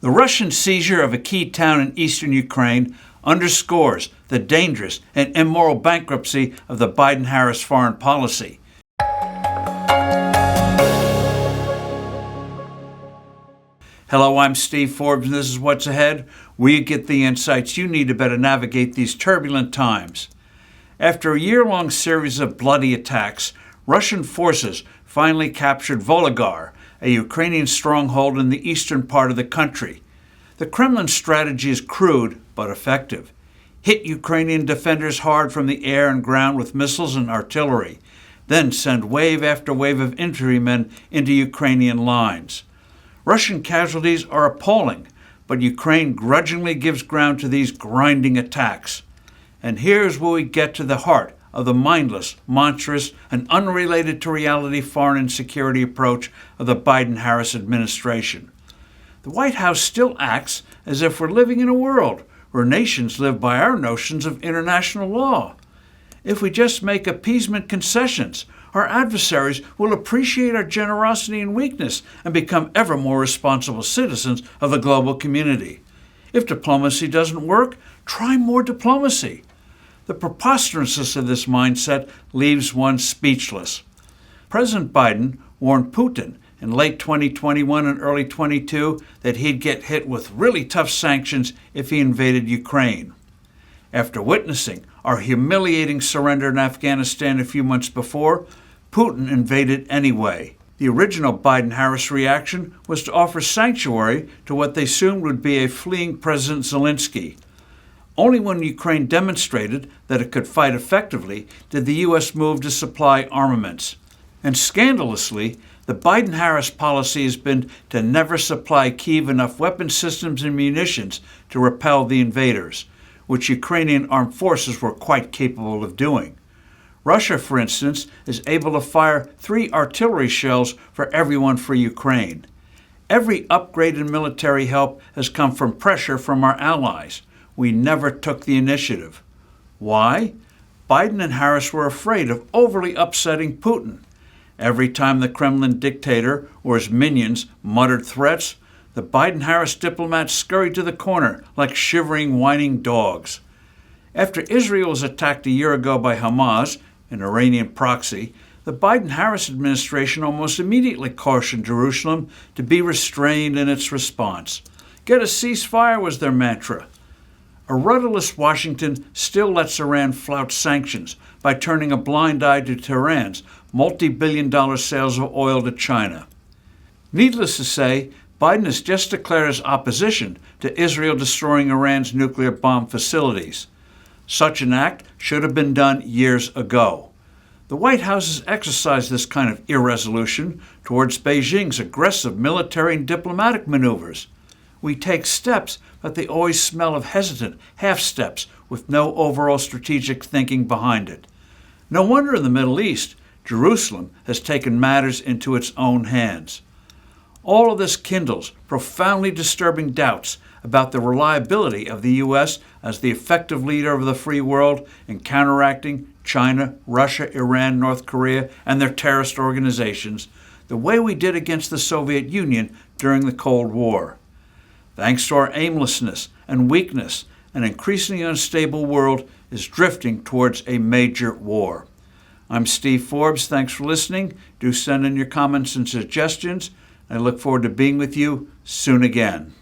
The Russian seizure of a key town in eastern Ukraine underscores the dangerous and immoral bankruptcy of the Biden-Harris foreign policy. Hello, I'm Steve Forbes, and this is What's Ahead, where you get the insights you need to better navigate these turbulent times. After a year-long series of bloody attacks, Russian forces finally captured Volodar, a Ukrainian stronghold in the eastern part of the country. The Kremlin's strategy is crude but effective. Hit Ukrainian defenders hard from the air and ground with missiles and artillery, then send wave after wave of infantrymen into Ukrainian lines. Russian casualties are appalling, but Ukraine grudgingly gives ground to these grinding attacks. And here's where we get to the heart of the mindless, monstrous, and unrelated to reality foreign and security approach of the Biden-Harris administration. The White House still acts as if we're living in a world where nations live by our notions of international law. If we just make appeasement concessions, our adversaries will appreciate our generosity and weakness and become ever more responsible citizens of the global community. If diplomacy doesn't work, try more diplomacy. The preposterousness of this mindset leaves one speechless. President Biden warned Putin in late 2021 and early 22 that he'd get hit with really tough sanctions if he invaded Ukraine. After witnessing our humiliating surrender in Afghanistan a few months before, Putin invaded anyway. The original Biden-Harris reaction was to offer sanctuary to what they assumed would be a fleeing President Zelensky. Only when Ukraine demonstrated that it could fight effectively did the U.S. move to supply armaments. And scandalously, the Biden-Harris policy has been to never supply Kyiv enough weapon systems and munitions to repel the invaders, which Ukrainian armed forces were quite capable of doing. Russia, for instance, is able to fire 3 artillery shells for every one for Ukraine. Every upgrade in military help has come from pressure from our allies. We never took the initiative. Why? Biden and Harris were afraid of overly upsetting Putin. Every time the Kremlin dictator or his minions muttered threats, the Biden-Harris diplomats scurried to the corner like shivering, whining dogs. After Israel was attacked a year ago by Hamas, an Iranian proxy, the Biden-Harris administration almost immediately cautioned Jerusalem to be restrained in its response. Get a ceasefire was their mantra. A rudderless Washington still lets Iran flout sanctions by turning a blind eye to Tehran's multi-billion-dollar sales of oil to China. Needless to say, Biden has just declared his opposition to Israel destroying Iran's nuclear bomb facilities. Such an act should have been done years ago. The White House has exercised this kind of irresolution towards Beijing's aggressive military and diplomatic maneuvers. We take steps, but they always smell of hesitant half-steps with no overall strategic thinking behind it. No wonder in the Middle East, Jerusalem has taken matters into its own hands. All of this kindles profoundly disturbing doubts about the reliability of the U.S. as the effective leader of the free world in counteracting China, Russia, Iran, North Korea, and their terrorist organizations, the way we did against the Soviet Union during the Cold War. Thanks to our aimlessness and weakness, an increasingly unstable world is drifting towards a major war. I'm Steve Forbes. Thanks for listening. Do send in your comments and suggestions. I look forward to being with you soon again.